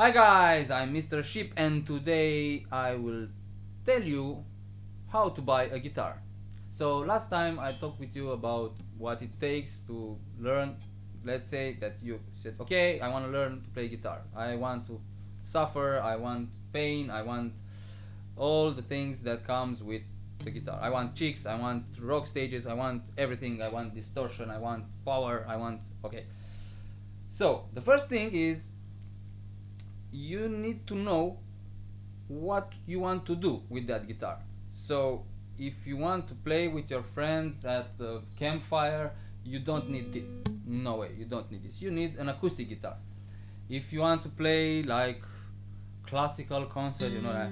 Hi guys, I'm Mr. Sheep and today I will tell you how to buy a guitar. So last time I talked with you about what it takes to learn. Let's say that you said, okay, I want to learn to play guitar. I want to suffer, I want pain, I want all the things that comes with the guitar. I want chicks, I want rock stages, I want everything, I want distortion, I want power, I want, okay. So the first thing is you need to know what you want to do with that guitar. So if you want to play with your friends at the campfire, you don't need this. No way, you don't need this. You need an acoustic guitar. If you want to play like classical concert, you know, like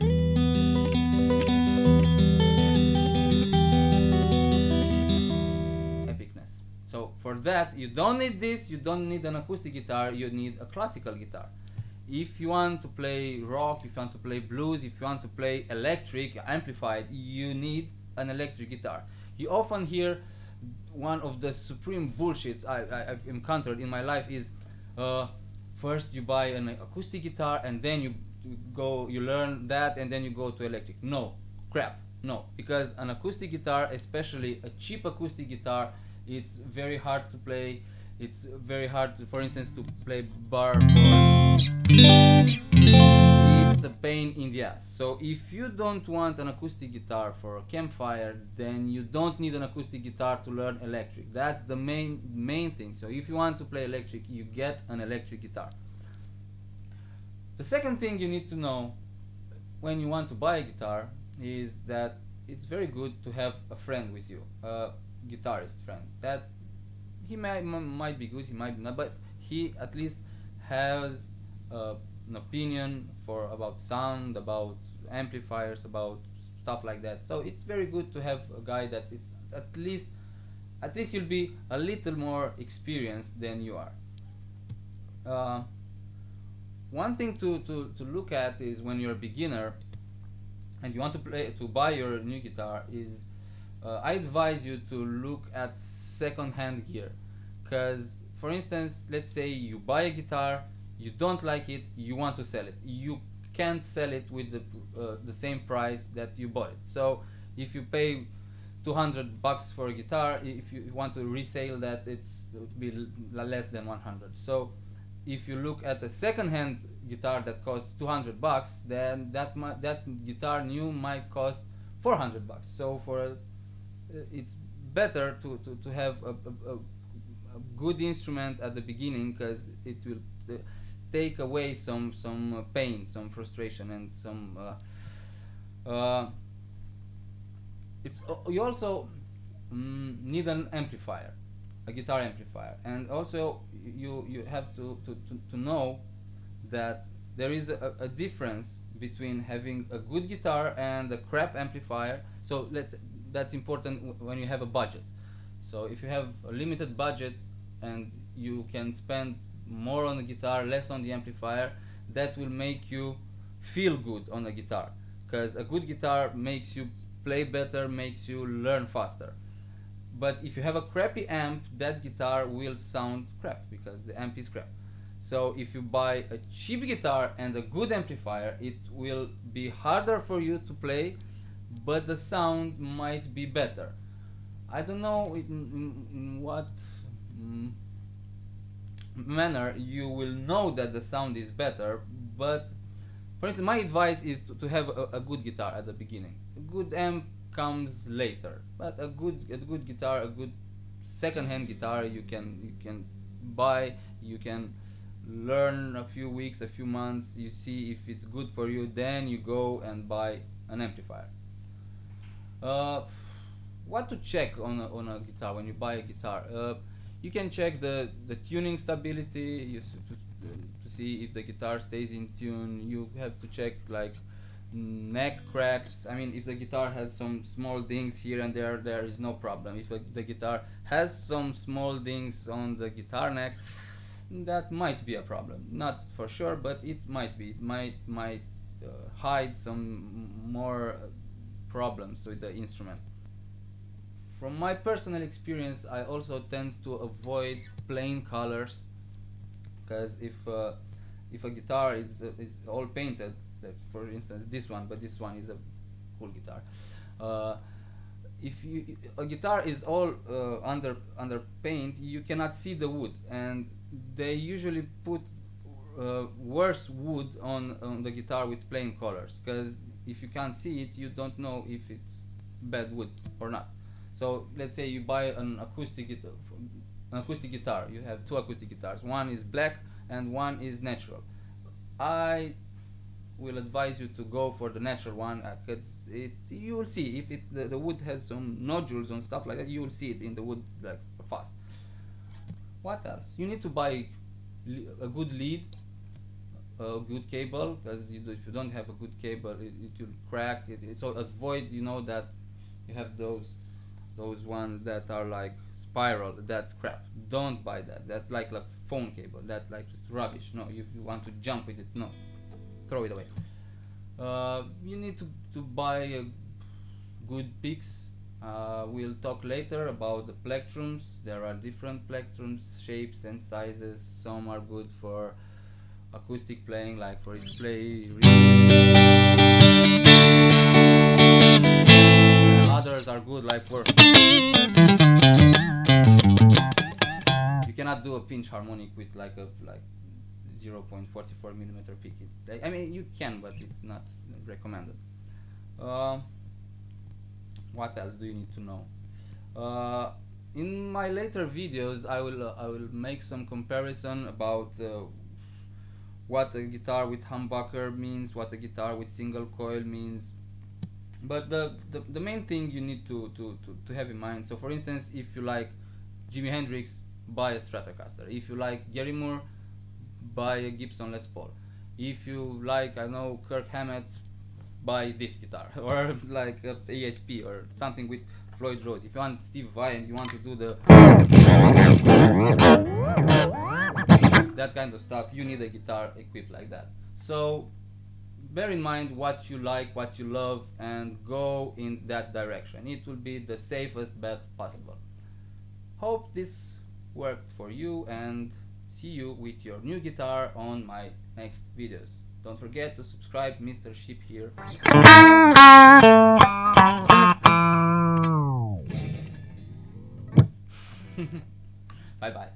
epicness. So for that, you don't need this, you don't need an acoustic guitar, you need a classical guitar. If you want to play rock, if you want to play blues, if you want to play electric, amplified, you need an electric guitar. You often hear one of the supreme bullshits I've encountered in my life is first you buy an acoustic guitar and then you learn that and then you go to electric. No, crap, no, because an acoustic guitar, especially a cheap acoustic guitar, it's very hard to play. It's very hard, for instance, to play bar chords. It's a pain in the ass. So if you don't want an acoustic guitar for a campfire, then you don't need an acoustic guitar to learn electric. That's the main thing. So if you want to play electric, you get an electric guitar. The second thing you need to know when you want to buy a guitar is that it's very good to have a friend with you, a guitarist friend. That he might be good, he might not, but he at least has an opinion about sound, about amplifiers, about stuff like that. So it's very good to have a guy that it's at least you'll be a little more experienced than you are. One thing to look at is when you're a beginner and you want to buy your new guitar is I advise you to look at second-hand gear, because for instance, let's say you buy a guitar, you don't like it, you want to sell it, you can't sell it with the same price that you bought it. So if you pay $200 for a guitar, if you want to resell that, it would be less than 100. So if you look at a second-hand guitar that costs $200, then that guitar new might cost $400. So it's better to have a good instrument at the beginning, because it will take away some pain, some frustration, and some you also need an amplifier, a guitar amplifier, and also you have to know that there is a difference between having a good guitar and a crap amplifier. So that's important when you have a budget. So if you have a limited budget and you can spend more on the guitar, less on the amplifier, that will make you feel good on the guitar, because a good guitar makes you play better, makes you learn faster. But if you have a crappy amp, that guitar will sound crap because the amp is crap. So if you buy a cheap guitar and a good amplifier, it will be harder for you to play, but the sound might be better. I don't know in what manner you will know that the sound is better, but for instance, my advice is to have a good guitar at the beginning. A good amp comes later, but a good guitar, a good second-hand guitar, you can buy, you can learn a few weeks, a few months, you see if it's good for you, then you go and buy an amplifier. What to check on a guitar when you buy a guitar? You can check the tuning stability, to see if the guitar stays in tune. You have to check like neck cracks. I mean, if the guitar has some small dings here and there is no problem. If the guitar has some small dings on the guitar neck, that might be a problem. Not for sure, but it might be. It might hide some more problems with the instrument. From my personal experience, I also tend to avoid plain colors, because if if a guitar is all painted, like for instance this one, but this one is a cool guitar. If a guitar is all under paint, you cannot see the wood, and they usually put worse wood on the guitar with plain colors, because if you can't see it, you don't know if it's bad wood or not. So let's say you buy an acoustic guitar. You have two acoustic guitars. One is black and one is natural. I will advise you to go for the natural one, because you will see if the wood has some nodules and stuff like that. You will see it in the wood like fast. What else? You need to buy a good lead, a good cable, because if you don't have a good cable, it will crack. So avoid, that you have those ones that are like spiral. That's crap. Don't buy that. That's like phone cable. That's like it's rubbish. No, you want to jump with it, no, throw it away. You need to buy good picks. We'll talk later about the plectrums. There are different plectrums, shapes and sizes. Some are good for acoustic playing, like for display. Others are good like for, you cannot do a pinch harmonic with like 0.44 millimeter pick. I mean, you can, but it's not recommended. What else do you need to know? In my later videos, I will make some comparison about what a guitar with humbucker means, what a guitar with single coil means. But the main thing you need to have in mind. So for instance, if you like Jimi Hendrix, buy a Stratocaster. If you like Gary Moore, buy a Gibson Les Paul. If you like, I know, Kirk Hammett, buy this guitar. Or like a ESP or something with Floyd Rose. If you want Steve Vai and you want to do that kind of stuff, you need a guitar equipped like that. So bear in mind what you like, what you love, and go in that direction. It will be the safest bet possible. Hope this worked for you, and see you with your new guitar on my next videos. Don't forget to subscribe. Mr. Sheep here. Bye bye.